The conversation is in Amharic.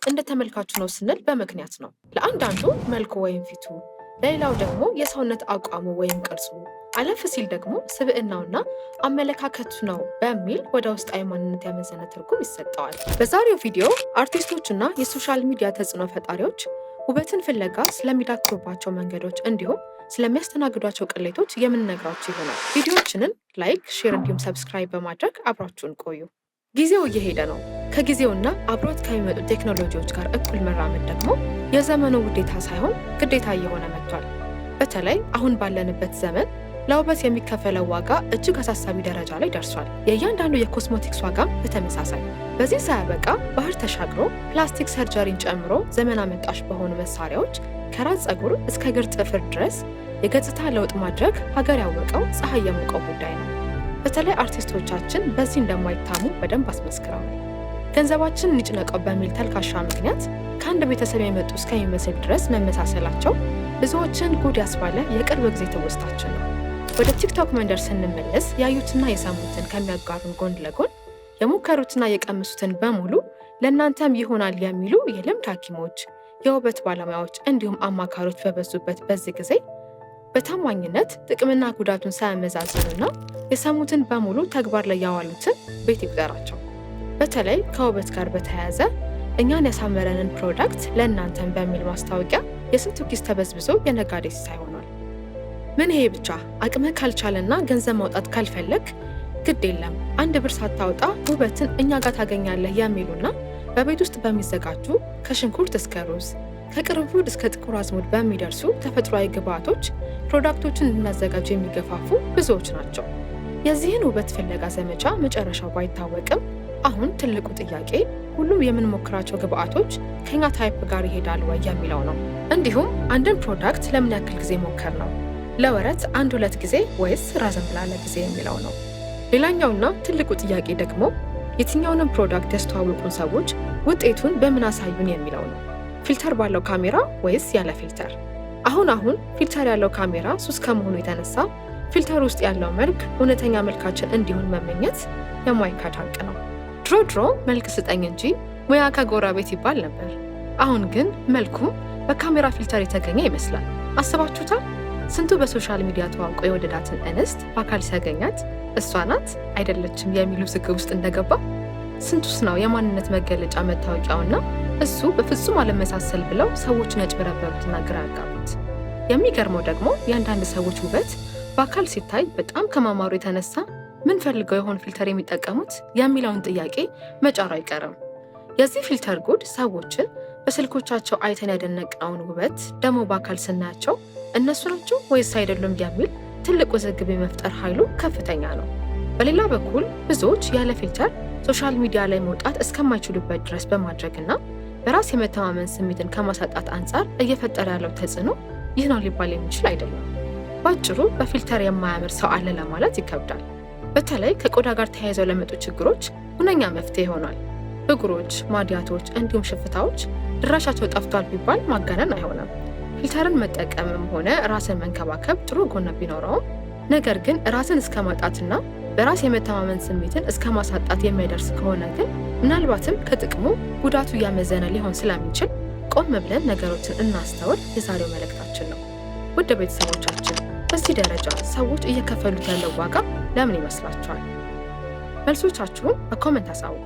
እንደ ተመልካቹ ነው ስንል በምክንያት ነው። ለአንዳንዱ መልኩ ወይም ፊቱ፣ ለሌላው ደግሞ የሰውነት አቋሙ ወይም ቅርጹ፣ አለፍ ሲል ደግሞ ስብዕናውና አመለካከቱ ነው በሚል ወደ ውስጣዊ ማንነት ያመዘነ ትርጉም ይሰጠዋል። በዛሬው ቪዲዮ አርቲስቶችና የሶሻል ሚዲያ ተጽዕኖ ፈጣሪዎች ውበትን ፍለጋ ስለሚዳክሩባቸው መንገዶች እንዲሁም ስለሚያስተናግዷቸው ቅሌቶች የምንነግራችሁ ይሆናል። ቪዲዮችንን ላይክ፣ ሼር እንዲሁም ሰብስክራይብ በማድረግ አብራችሁን ቆዩ። ጊዜው እየሄደ ነው። ከጊዜውና አብሮት ከሚመጡ ቴክኖሎጂዎች ጋር እኩል መራመድ ደግሞ የዘመኑ ውዴታ ሳይሆን ግዴታ እየሆነ መጥቷል። በተለይ አሁን ባለንበት ዘመን ለውበት የሚከፈለው ዋጋ እጅግ አሳሳቢ ደረጃ ላይ ደርሷል። የእያንዳንዱ የኮስሞቲክስ ዋጋም በተመሳሳይ። በዚህ ሳያበቃ ባህር ተሻግሮ ፕላስቲክ ሰርጀሪን ጨምሮ ዘመን አመጣሽ በሆኑ መሳሪያዎች ከራስ ፀጉር እስከ እግር ጥፍር ድረስ የገጽታ ለውጥ ማድረግ ሀገር ያወቀው ፀሐይ የሞቀው ጉዳይ ነው። በተለይ አርቲስቶቻችን በዚህ እንደማይታሙ በደንብ አስመስክረዋል። ገንዘባችን እንጭነቀው በሚል ተልካሻ ምክንያት ከአንድ ቤተሰብ የመጡ እስከሚመስል ድረስ መመሳሰላቸው ብዙዎችን ጉድ ያስባለ የቅርብ ጊዜ ትውስታችን ነው። ወደ ቲክቶክ መንደር ስንመለስ ያዩትና የሰሙትን ከሚያጋሩን ጎን ለጎን የሞከሩትና የቀመሱትን በሙሉ ለእናንተም ይሆናል የሚሉ የልምድ ሐኪሞች፣ የውበት ባለሙያዎች እንዲሁም አማካሪዎች በበዙበት በዚህ ጊዜ በታማኝነት ጥቅምና ጉዳቱን ሳያመዛዝኑና የሰሙትን በሙሉ ተግባር ላይ ያዋሉትን ቤት ይቁጠራቸው። በተለይ ከውበት ጋር በተያያዘ እኛን ያሳመረንን ፕሮዳክት ለእናንተን በሚል ማስታወቂያ የስንቱ ኪስ ተበዝብዞ የነጋዴ ሲሳይ ሆኗል። ምን ይሄ ብቻ አቅምህ ካልቻለና ገንዘብ ማውጣት ካልፈለግ ግድ የለም አንድ ብር ሳታወጣ ውበትን እኛ ጋር ታገኛለህ የሚሉና በቤት ውስጥ በሚዘጋጁ ከሽንኩርት እስከ ሩዝ ከቅርንፉድ እስከ ጥቁር አዝሙድ በሚደርሱ ተፈጥሯዊ ግብዓቶች ፕሮዳክቶችን እንድናዘጋጁ የሚገፋፉ ብዙዎች ናቸው። የዚህን ውበት ፍለጋ ዘመቻ መጨረሻው ባይታወቅም አሁን ትልቁ ጥያቄ ሁሉም የምንሞክራቸው ግብዓቶች ከኛ ታይፕ ጋር ይሄዳል ወይ የሚለው ነው። እንዲሁም አንድን ፕሮዳክት ለምን ያክል ጊዜ ሞከር ነው፣ ለወረት 1-2 ጊዜ ወይስ ረዘም ላለ ጊዜ የሚለው ነው። ሌላኛውና ትልቁ ጥያቄ ደግሞ የትኛውንም ፕሮዳክት ያስተዋወቁን ሰዎች ውጤቱን በምን አሳዩን የሚለው ነው። ፊልተር ባለው ካሜራ ወይስ ያለ ፊልተር? አሁን ፊልተር ያለው ካሜራ ሱስ ከመሆኑ የተነሳ ፊልተር ውስጥ ያለው መልክ እውነተኛ መልካችን እንዲሆን መመኘት የማይካድ ሀቅ ነው። ድሮ መልክ ስጠኝ እንጂ ሙያ ከጎረቤት ይባል ነበር። አሁን ግን መልኩም በካሜራ ፊልተር የተገኘ ይመስላል። አስባችሁታል? ስንቱ በሶሻል ሚዲያ ተዋውቆ የወደዳትን እንስት በአካል ሲያገኛት እሷ ናት አይደለችም የሚሉ ውዝግብ ውስጥ እንደገባ፣ ስንቱስ ነው የማንነት መገለጫ መታወቂያውና እሱ በፍጹም አለመሳሰል ብለው ሰዎች ያጭበረበሩትና ግራ ያጋቡት። የሚገርመው ደግሞ የአንዳንድ ሰዎች ውበት በአካል ሲታይ በጣም ከማማሩ የተነሳ ምን ፈልገው የሆን ፊልተር የሚጠቀሙት የሚለውን ጥያቄ መጫሩ አይቀርም። የዚህ ፊልተር ጉድ ሰዎችን በስልኮቻቸው አይተን ያደነቅነውን ውበት ደግሞ በአካል ስናያቸው እነሱ ናቸው ወይስ አይደሉም የሚል ትልቅ ውዝግብ የመፍጠር ኃይሉ ከፍተኛ ነው። በሌላ በኩል ብዙዎች ያለ ፊልተር ሶሻል ሚዲያ ላይ መውጣት እስከማይችሉበት ድረስ በማድረግና በራስ የመተማመን ስሜትን ከማሳጣት አንጻር እየፈጠረ ያለው ተጽዕኖ ይህ ነው ሊባል የሚችል አይደለም። ባጭሩ በፊልተር የማያምር ሰው አለ ለማለት ይከብዳል። በተለይ ከቆዳ ጋር ተያይዘው ለመጡ ችግሮች ሁነኛ መፍትሄ ይሆናል። ብጉሮች፣ ማዲያቶች እንዲሁም ሽፍታዎች ድራሻቸው ጠፍቷል ቢባል ማጋነን አይሆንም። ፊልተርን መጠቀምም ሆነ ራስን መንከባከብ ጥሩ ጎን ቢኖረውም ነገር ግን ራስን እስከ ማጣትና በራስ የመተማመን ስሜትን እስከ ማሳጣት የሚያደርስ ከሆነ ግን ምናልባትም ከጥቅሙ ጉዳቱ እያመዘነ ሊሆን ስለሚችል ቆም ብለን ነገሮችን እናስተውል የዛሬው መልእክታችን ነው። ውድ ቤተሰቦቻችን በዚህ ደረጃ ሰዎች እየከፈሉት ያለው ዋጋ ለምን ይመስላችኋል? መልሶቻችሁን በኮመንት አሳውቁ።